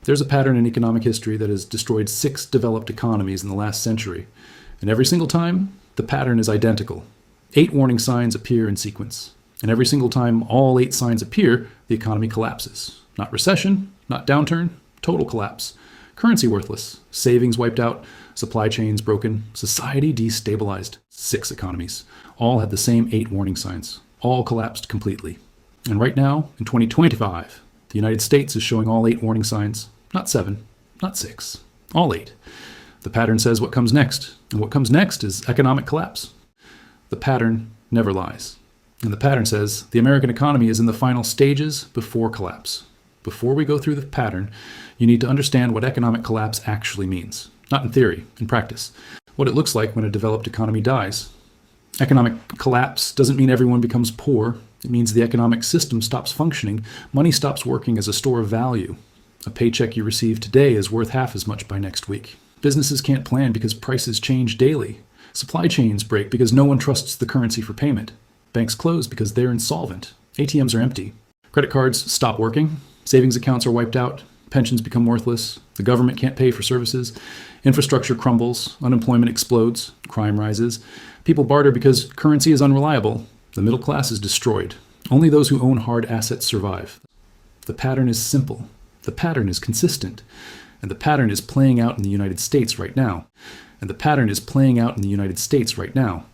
There's a pattern in economic history that has destroyed 6 developed economies in the last century. And every single time, the pattern is identical. 8 warning signs appear in sequence. And every single time all 8 signs appear, the economy collapses. Not recession, not downturn, total collapse. Currency worthless, savings wiped out, supply chains broken, society destabilized. 6 economies. All had the same 8 warning signs. All collapsed completely. And right now, in 2025, the United States is showing all 8 warning signs. Not 7, not 6, all 8. The pattern says what comes next, and what comes next is economic collapse. The pattern never lies. And the pattern says the American economy is in the final stages before collapse. Before we go through the pattern, you need to understand what economic collapse actually means. Not in theory, in practice. What it looks like when a developed economy dies. Economic collapse doesn't mean everyone becomes poor. It means the economic system stops functioning. Money stops working as a store of value. A paycheck you receive today is worth half as much by next week. Businesses can't plan because prices change daily. Supply chains break because no one trusts the currency for payment. Banks close because they're insolvent. ATMs are empty. Credit cards stop working. Savings accounts are wiped out. Pensions become worthless. The government can't pay for services. Infrastructure crumbles. Unemployment explodes. Crime rises. People barter because currency is unreliable. The middle class is destroyed. Only those who own hard assets survive. The pattern is simple. The pattern is consistent. And the pattern is playing out in the United States right now. And the pattern is playing out in the United States right now.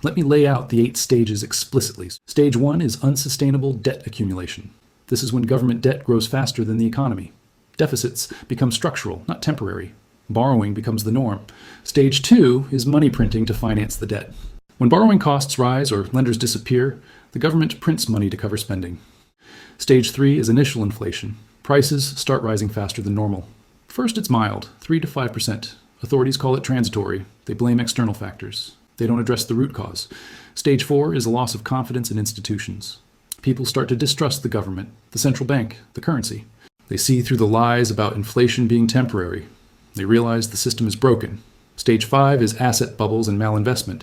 Let me lay out the 8 stages explicitly. Stage 1 is unsustainable debt accumulation. This is when government debt grows faster than the economy. Deficits become structural, not temporary. Borrowing becomes the norm. Stage 2 is money printing to finance the debt. When borrowing costs rise or lenders disappear, the government prints money to cover spending. Stage 3 is initial inflation. Prices start rising faster than normal. First, it's mild, 3 to 5%. Authorities call it transitory. They blame external factors. They don't address the root cause. Stage 4 is a loss of confidence in institutions. People start to distrust the government, the central bank, the currency. They see through the lies about inflation being temporary. They realize the system is broken. Stage 5 is asset bubbles and malinvestment.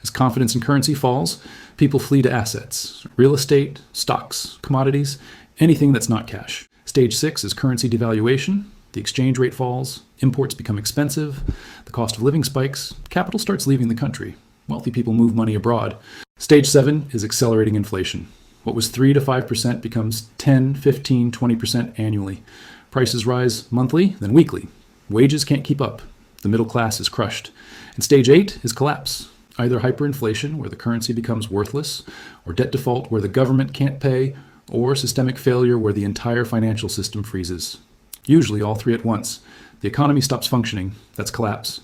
As confidence in currency falls, people flee to assets, real estate, stocks, commodities, anything that's not cash. Stage 6 is currency devaluation. The exchange rate falls, imports become expensive, the cost of living spikes, capital starts leaving the country. Wealthy people move money abroad. Stage 7 is accelerating inflation. What was 3 to 5% becomes 10, 15, 20% annually. Prices rise monthly, then weekly. Wages can't keep up. The middle class is crushed. And stage 8 is collapse. Either hyperinflation, where the currency becomes worthless, or debt default, where the government can't pay, or systemic failure, where the entire financial system freezes. Usually all 3 at once. The economy stops functioning. That's collapse.